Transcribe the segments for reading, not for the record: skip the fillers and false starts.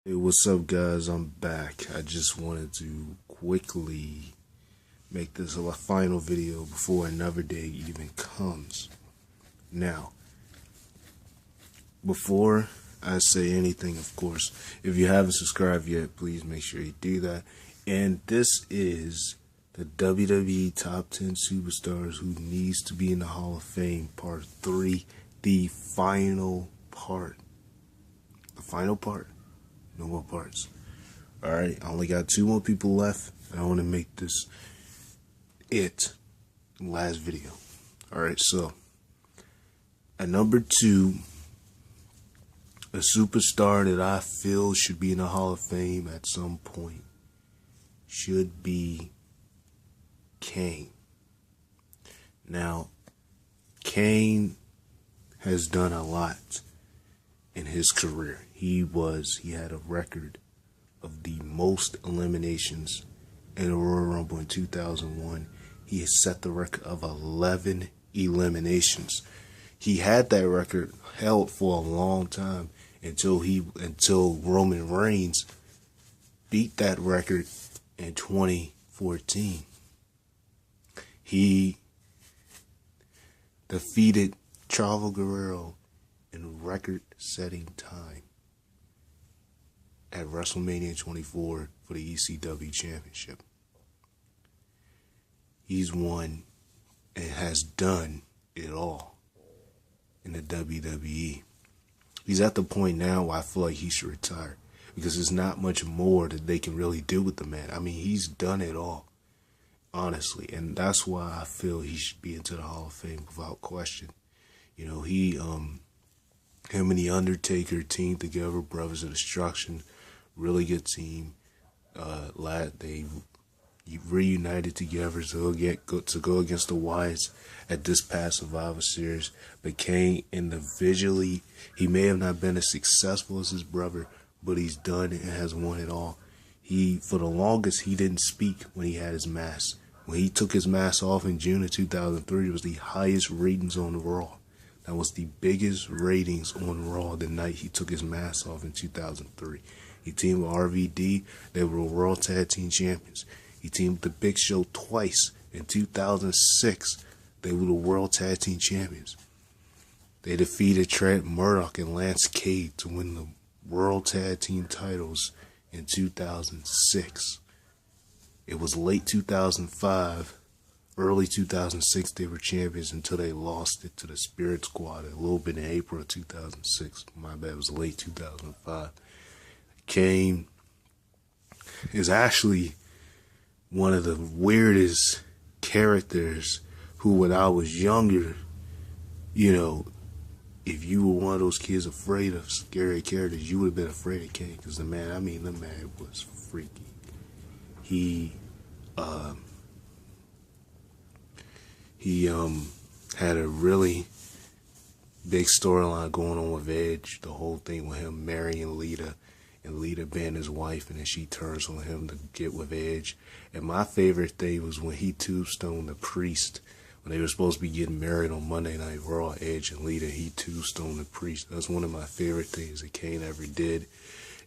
Hey, what's up, guys? I'm back. I just wanted to quickly make this a final video before another day even comes. Now, before I say anything, of course, if you haven't subscribed yet, please make sure you do that. And this is the WWE Top 10 Superstars Who Needs to Be in the Hall of Fame, Part 3, the final part. The final part? No more parts. Alright, I only got 2 more people left. I want to make this last video. Alright, so at number 2, a superstar that I feel should be in the Hall of Fame at some point should be Kane. Now, Kane has done a lot in his career. He had a record of the most eliminations in the Royal Rumble in 2001. He has set the record of 11 eliminations. He had that record held for a long time until Roman Reigns beat that record in 2014. He defeated Chavo Guerrero in record-setting time at WrestleMania 24 for the ECW Championship. He's won and has done it all in the WWE. He's at the point now where I feel like he should retire because there's not much more that they can really do with the man. I mean, he's done it all, honestly, and that's why I feel he should be into the Hall of Fame without question. You know, him and The Undertaker teamed together, Brothers of Destruction, really good team. They reunited together to go against the Wyatts at this past Survivor Series. But Kane, individually, he may have not been as successful as his brother, but he's done it and has won it all. For the longest, he didn't speak when he had his mask. When he took his mask off in June of 2003, it was the highest ratings on Raw. That was the biggest ratings on Raw the night he took his mask off in 2003. He teamed with RVD. They were World Tag Team Champions. He teamed with The Big Show twice. In 2006, they were the World Tag Team Champions. They defeated Trent Murdoch and Lance Cade to win the World Tag Team titles in 2006. It was late 2005. Early 2006, they were champions until they lost it to the Spirit Squad a little bit in April of 2006. My bad, it was late 2005. Kane is actually one of the weirdest characters who, when I was younger, you know, if you were one of those kids afraid of scary characters, you would have been afraid of Kane, because the man was freaky. He had a really big storyline going on with Edge. The whole thing with him marrying Lita and Lita being his wife, and then she turns on him to get with Edge. And my favorite thing was when he tombstoned the Priest. When they were supposed to be getting married on Monday Night Raw, Edge and Lita, he tombstoned the Priest. That's one of my favorite things that Kane ever did.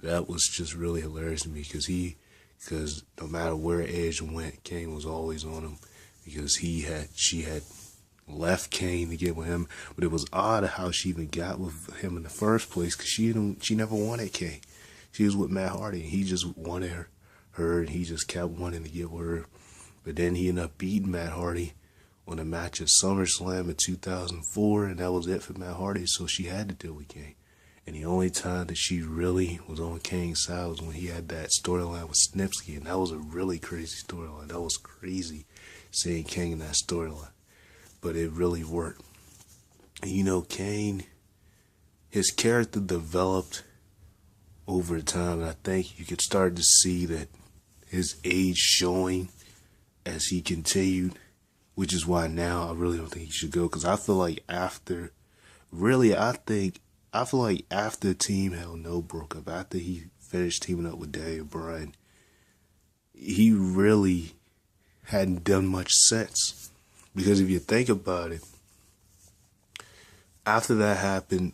That was just really hilarious to me because no matter where Edge went, Kane was always on him, because she had left Kane to get with him. But it was odd how she even got with him in the first place, because she never wanted Kane. She was with Matt Hardy, and he just wanted her, and he just kept wanting to get with her. But then he ended up beating Matt Hardy on a match at SummerSlam in 2004, and that was it for Matt Hardy, so she had to deal with Kane. And the only time that she really was on Kane's side was when he had that storyline with Snitsky, and that was a really crazy storyline. That was crazy seeing Kane in that storyline, but it really worked. And you know, Kane, his character developed over time, and I think you could start to see that his age showing as he continued, which is why now I really don't think he should go, because I feel like after Team Hell No broke up, after he finished teaming up with Daniel Bryan, he really hadn't done much since. Because if you think about it, after that happened,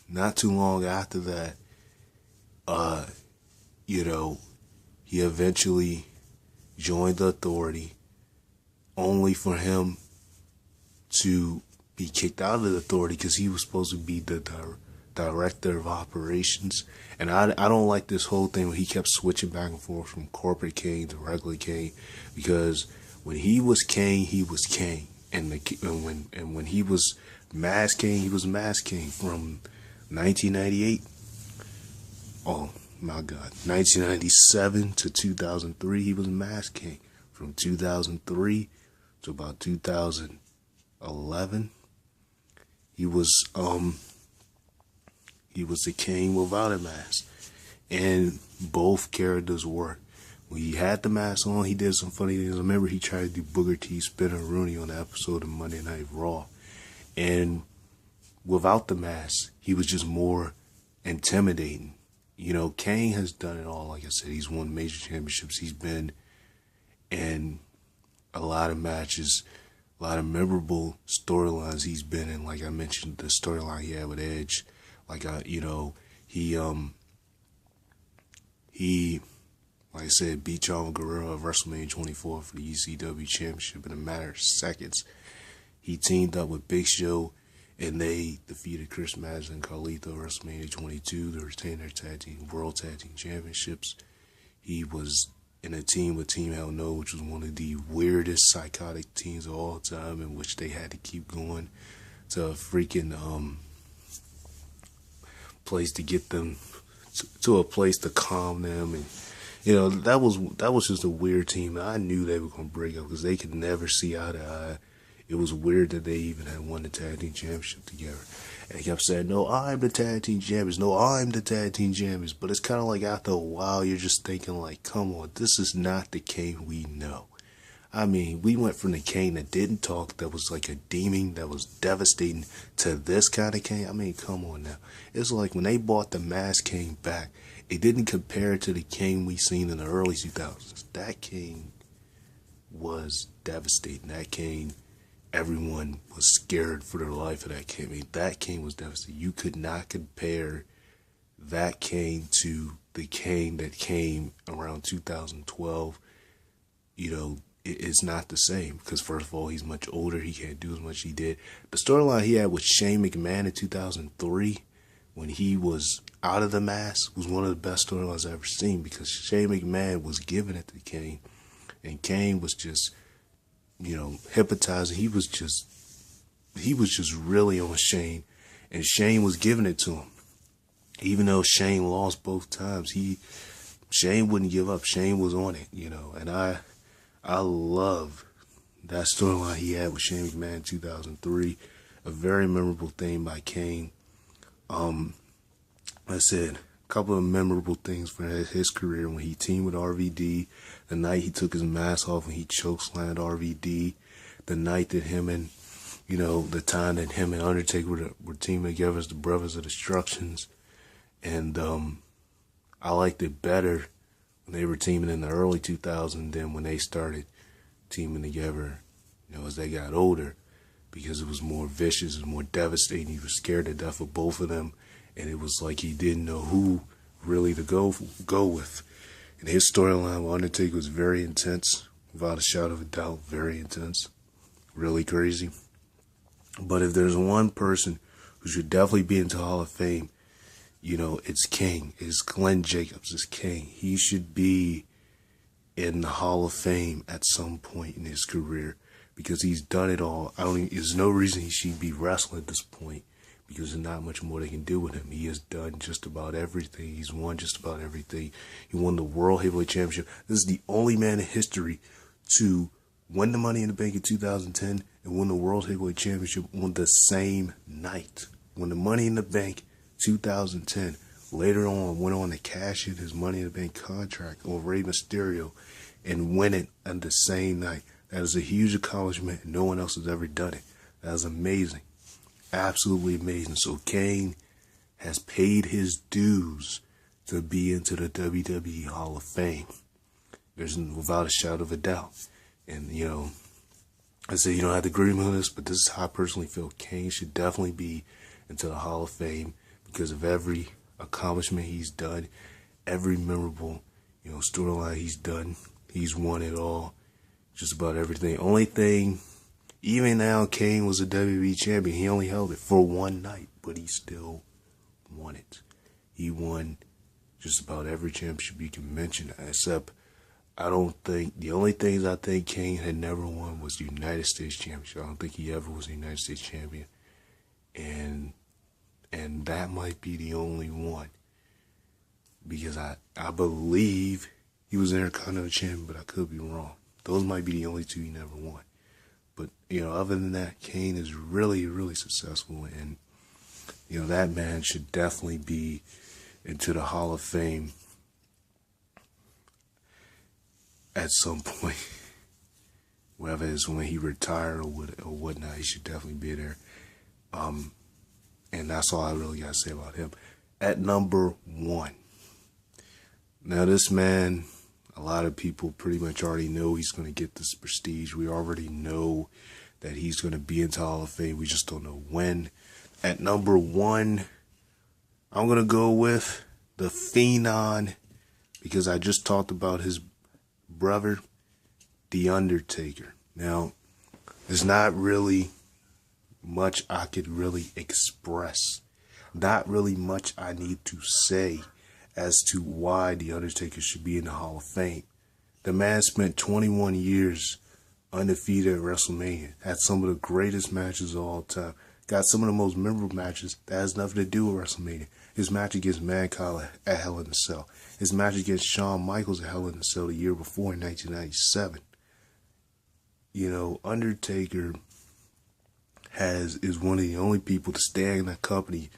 not too long after that, you know, he eventually joined the Authority, only for him to be kicked out of the Authority because he was supposed to be the director of operations. And I don't like this whole thing where he kept switching back and forth from corporate Kane to regular Kane, because when he was Kane, he was Kane, and when he was Mass Kane, he was Mass Kane from 1998. Oh my God, 1997 to 2003, he was Mass King. From 2003 to about 2011, he was the king without a mask, and both characters worked. When he had the mask on, he did some funny things. I remember he tried to do Booker T, Spinner, Rooney on the episode of Monday Night Raw, and without the mask, he was just more intimidating. You know, Kane has done it all. Like I said, he's won major championships. He's been in a lot of matches, a lot of memorable storylines he's been in. Like I mentioned, the storyline he had with Edge. Like he, like I said, beat Chavo Guerrero at WrestleMania 24 for the ECW Championship in a matter of seconds. He teamed up with Big Show, and they defeated Chris Madison and Carlito at WrestleMania 22 to retain their World Tag Team Championships. He was in a team with Team Hell No, which was one of the weirdest psychotic teams of all time, in which they had to keep going to a freaking place to get them to a place to calm them. And you know, that was just a weird team. I knew they were gonna break up because they could never see eye to eye. It was weird that they even had won the tag team championship together. And they kept saying, no, I'm the tag team champions. No, I'm the tag team champions. But it's kind of like after a while, you're just thinking like, come on, this is not the Kane we know. I mean, we went from the Kane that didn't talk, that was like a demon, that was devastating, to this kind of Kane. I mean, come on now. It's like when they brought the Mask Kane back, it didn't compare to the Kane we seen in the early 2000s. That Kane was devastating. That Kane, everyone was scared for their life of that Kane. I mean, that Kane was devastating. You could not compare that Kane to the Kane that came around 2012. You know, it's not the same because, first of all, he's much older. He can't do as much as he did. The storyline he had with Shane McMahon in 2003, when he was out of the mask, was one of the best storylines I've ever seen, because Shane McMahon was giving it to Kane, and Kane was just, you know, hypnotizing. He was just really on Shane, and Shane was giving it to him. Even though Shane lost both times, Shane wouldn't give up. Shane was on it, you know. And I love that storyline he had with Shane McMahon in 2003. A very memorable thing by Kane. I said a couple of memorable things for his career: when he teamed with RVD, the night he took his mask off and he chokeslammed RVD, the night that him and, you know, the time that him and Undertaker were teaming together as the Brothers of Destructions. And I liked it better when they were teaming in the early 2000s than when they started teaming together, you know, as they got older, because it was more vicious and more devastating. He was scared to death of both of them, and it was like he didn't know who really to go with. And his storyline with Undertaker was very intense, without a shadow of a doubt, very intense, really crazy. But if there's one person who should definitely be into Hall of Fame, you know, it's King. It's Glenn Jacobs. It's King. He should be in the Hall of Fame at some point in his career, because he's done it all. There's no reason he should be wrestling at this point, because there's not much more they can do with him. He has done just about everything. He's won just about everything. He won the World Heavyweight Championship. This is the only man in history to win the Money in the Bank in 2010 and win the World Heavyweight Championship on the same night. Won the Money in the Bank 2010. Later on, went on to cash in his Money in the Bank contract on Rey Mysterio and win it on the same night. That is a huge accomplishment, and no one else has ever done it. That is amazing. Absolutely amazing. So Kane has paid his dues to be into the WWE Hall of Fame. There's without a shadow of a doubt. And, you know, I say you don't have to agree with this, but this is how I personally feel. Kane should definitely be into the Hall of Fame because of every accomplishment he's done, every memorable, storyline he's done. He's won it all. Just about everything. Only thing, even now, Kane was a WWE champion. He only held it for one night, but he still won it. He won just about every championship you can mention, except the only things I think Kane had never won was the United States Championship. I don't think he ever was a United States champion. And that might be the only one. Because I believe he was Intercontinental Champion, but I could be wrong. Those might be the only two he never won. But, other than that, Kane is really, really successful. And, that man should definitely be into the Hall of Fame at some point. Whether it's when he retired or whatnot, he should definitely be there. And that's all I really got to say about him. At number 1. Now, this man, a lot of people pretty much already know he's going to get this prestige. We already know that he's going to be into Hall of Fame. We just don't know when. At number 1, I'm going to go with the Phenom, because I just talked about his brother, The Undertaker. Now, there's not really much I could really express. Not really much I need to say as to why The Undertaker should be in the Hall of Fame. The man spent 21 years undefeated at WrestleMania. Had some of the greatest matches of all time. Got some of the most memorable matches that has nothing to do with WrestleMania. His match against Mankind at Hell in a Cell. His match against Shawn Michaels at Hell in a Cell the year before in 1997. Undertaker is one of the only people to stay in that company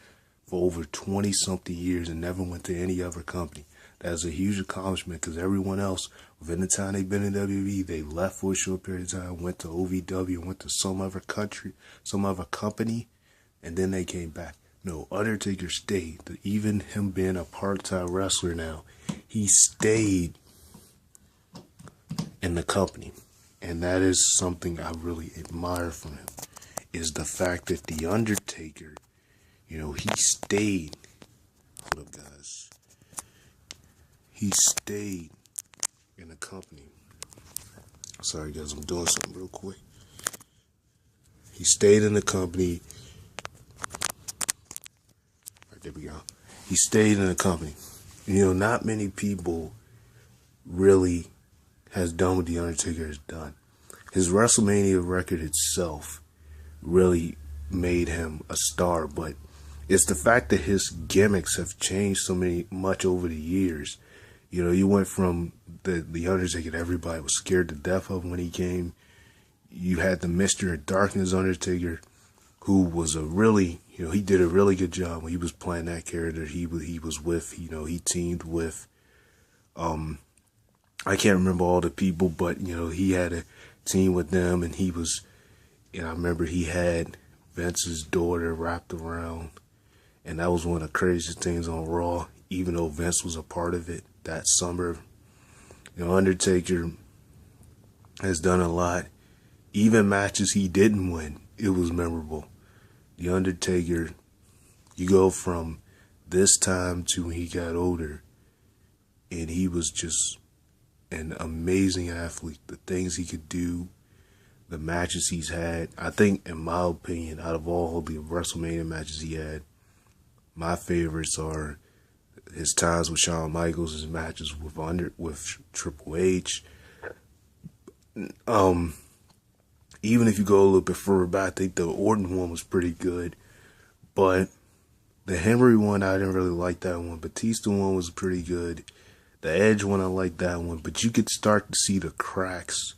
for over 20-something years and never went to any other company. That is a huge accomplishment, because everyone else, within the time they've been in WWE, they left for a short period of time, went to OVW, went to some other country, some other company, and then they came back. No, Undertaker stayed. Even him being a part-time wrestler now, he stayed in the company. And that is something I really admire from him, is the fact that The Undertaker, he stayed. Hold up, guys. He stayed in the company. Sorry, guys, I'm doing something real quick. He stayed in the company. All right, there we go. He stayed in the company. Not many people really has done what The Undertaker has done. His WrestleMania record itself really made him a star, but it's the fact that his gimmicks have changed much over the years. You went from the Undertaker that everybody was scared to death of when he came. You had the Mr. Darkness Undertaker, who was he did a really good job when he was playing that character. He was with, he teamed with, I can't remember all the people, but, he had a team with them, and I remember he had Vince's daughter wrapped around, and that was one of the craziest things on Raw, even though Vince was a part of it that summer. Undertaker has done a lot. Even matches he didn't win, it was memorable. The Undertaker, you go from this time to when he got older, and he was just an amazing athlete. The things he could do, the matches he's had. I think, in my opinion, out of all the WrestleMania matches he had, my favorites are his times with Shawn Michaels, his matches with Triple H. Even if you go a little bit further back, I think the Orton one was pretty good. But the Henry one, I didn't really like that one. Batista one was pretty good. The Edge one, I liked that one. But you could start to see the cracks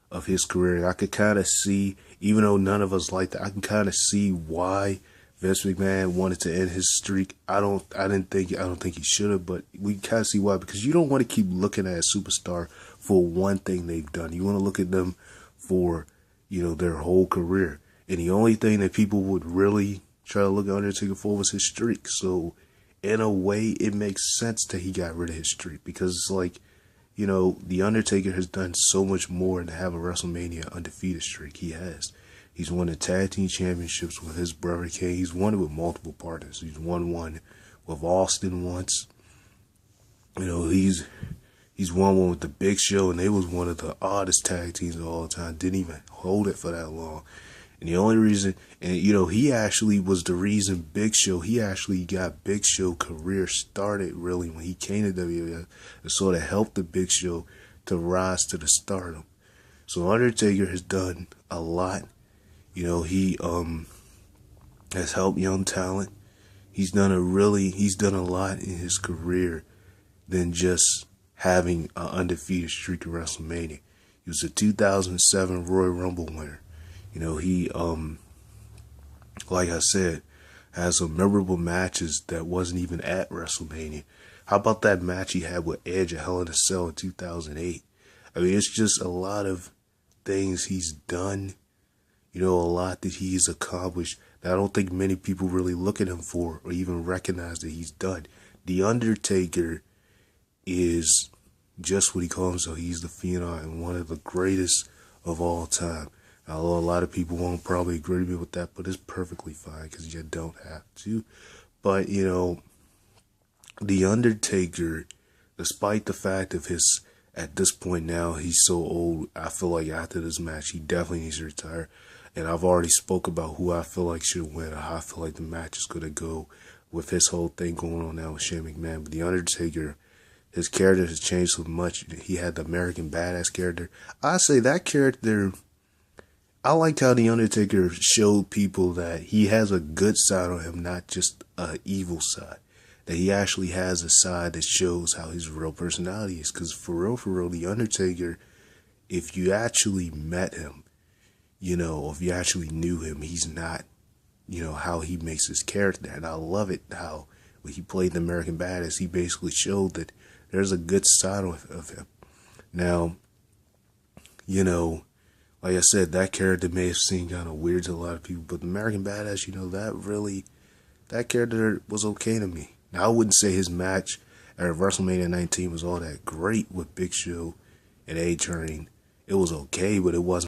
of his career. I could kind of see, even though none of us liked that, I can kind of see why Vince McMahon wanted to end his streak. I don't think he should have, but we kind of see why, because you don't want to keep looking at a superstar for one thing they've done. You want to look at them for, their whole career. And the only thing that people would really try to look at Undertaker for was his streak. So in a way, it makes sense that he got rid of his streak, because it's like, The Undertaker has done so much more than have a WrestleMania undefeated streak. He has. He's won the tag team championships with his brother Kane. He's won it with multiple partners. He's won one with Austin once. You know, he's won one with the Big Show, and they was one of the oddest tag teams of all time. Didn't even hold it for that long. And the only reason, and you know, he actually was the reason he actually got Big Show career started really when he came to WWF and sort of helped the Big Show to rise to the stardom. So Undertaker has done a lot. You know, he has helped young talent. He's done a lot in his career than just having an undefeated streak of WrestleMania. He was a 2007 Royal Rumble winner. You know, he, like I said, has some memorable matches that wasn't even at WrestleMania. How about that match he had with Edge at Hell in a Cell in 2008? I mean, it's just a lot of things he's done, you know, a lot that he's accomplished that I don't think many people really look at him for or even recognize that he's done. The Undertaker is just what he calls himself. He's the Phenom and one of the greatest of all time. Although a lot of people won't probably agree with me with that, but it's perfectly fine because you don't have to. But, you know, The Undertaker, despite the fact of his, at this point now, he's so old, I feel like after this match, he definitely needs to retire. And I've already spoke about who I feel like should win, or how I feel like the match is going to go with his whole thing going on now with Shane McMahon. But The Undertaker, his character has changed so much. He had the American Badass character. I say that character, I liked how The Undertaker showed people that he has a good side on him, not just an evil side. That he actually has a side that shows how his real personality is. Because for real, The Undertaker, if you actually met him, you know, if you actually knew him, he's not, you know, how he makes his character. And I love it how when he played the American Badass, he basically showed that there's a good side of him. Now, you know, like I said, that character may have seemed kind of weird to a lot of people, but the American Badass, you know, that character was okay to me. Now, I wouldn't say his match at WrestleMania 19 was all that great with Big Show and A-Train. It was okay, but it wasn't